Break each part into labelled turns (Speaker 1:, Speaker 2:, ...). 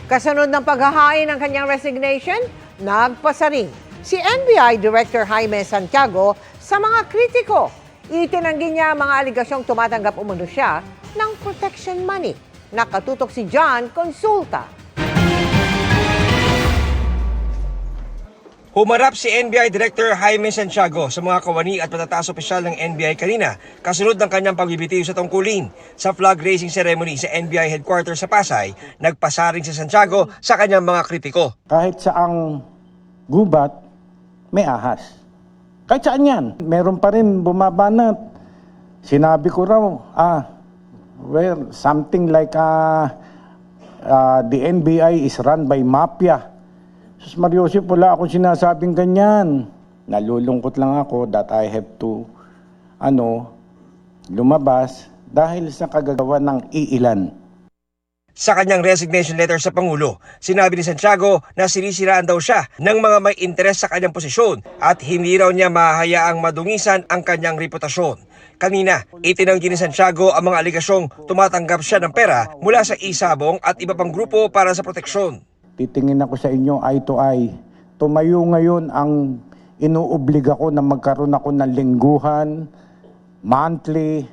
Speaker 1: Kasunod ng paghahain ng kanyang resignation, nagpasaring si NBI Director Jaime Santiago sa mga kritiko. Itinanggi niya mga aligasyong tumatanggap umano siya ng protection money. Nakatutok si John Consulta.
Speaker 2: Humarap si NBI Director Jaime Santiago sa mga kawani at patataas opisyal ng NBI kanina kasunod ng kanyang pagbibitiw sa tungkulin. Sa flag raising ceremony sa NBI headquarters sa Pasay, nagpasaring si Santiago sa kanyang mga kritiko.
Speaker 3: Kahit saang gubat, may ahas. Kahit saan yan, meron pa rin bumabanat. Sinabi ko raw, something like the NBI is run by mafia. Sus Mariosip, wala akong sinasabing ganyan. Nalulungkot lang ako that I have to lumabas dahil sa kagagawa ng iilan.
Speaker 2: Sa kanyang resignation letter sa Pangulo, sinabi ni Santiago na sinisiraan daw siya ng mga may interes sa kanyang posisyon at hindi raw niya mahahayaang madungisan ang kanyang reputasyon. Kanina, itinanggi ni Santiago ang mga aligasyong tumatanggap siya ng pera mula sa isabong at iba pang grupo para sa proteksyon.
Speaker 3: Titingin ako sa inyo eye to eye. Tumayo ngayon ang inuobliga ko na magkaroon ako ng lingguhan, monthly.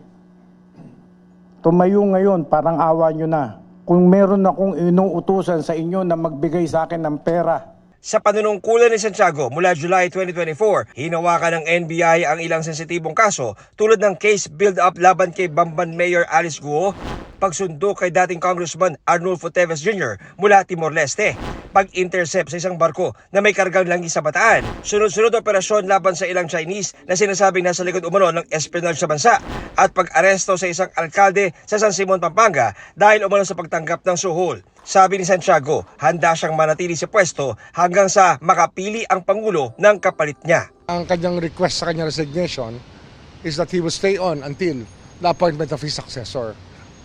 Speaker 3: Tumayo ngayon, parang awa nyo na. Kung meron akong inuutusan sa inyo na magbigay sa akin ng pera.
Speaker 2: Sa panunungkulan ni Santiago mula July 2024, hinawakan ng NBI ang ilang sensitibong kaso tulad ng case build-up laban kay Bamban Mayor Alice Guo, pagsundo kay dating Congressman Arnulfo Teves Jr. mula Timor-Leste, pag-intercept sa isang barko na may kargang langis sa Bataan, sunod-sunod operasyon laban sa ilang Chinese na sinasabing nasa likod umano ng espionage sa bansa, at pag-aresto sa isang alkalde sa San Simon, Pampanga dahil umano sa pagtanggap ng suhol. Sabi ni Santiago, handa siyang manatili sa pwesto hanggang sa makapili ang Pangulo ng kapalit niya.
Speaker 4: Ang kanyang request sa kanyang resignation is that he will stay on until the appointment of his successor.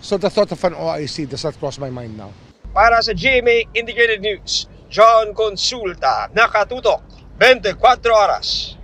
Speaker 4: So the thought of an OIC does not cross my mind now.
Speaker 2: Para sa GMA Integrated News, John Consulta, nakatutok 24 oras.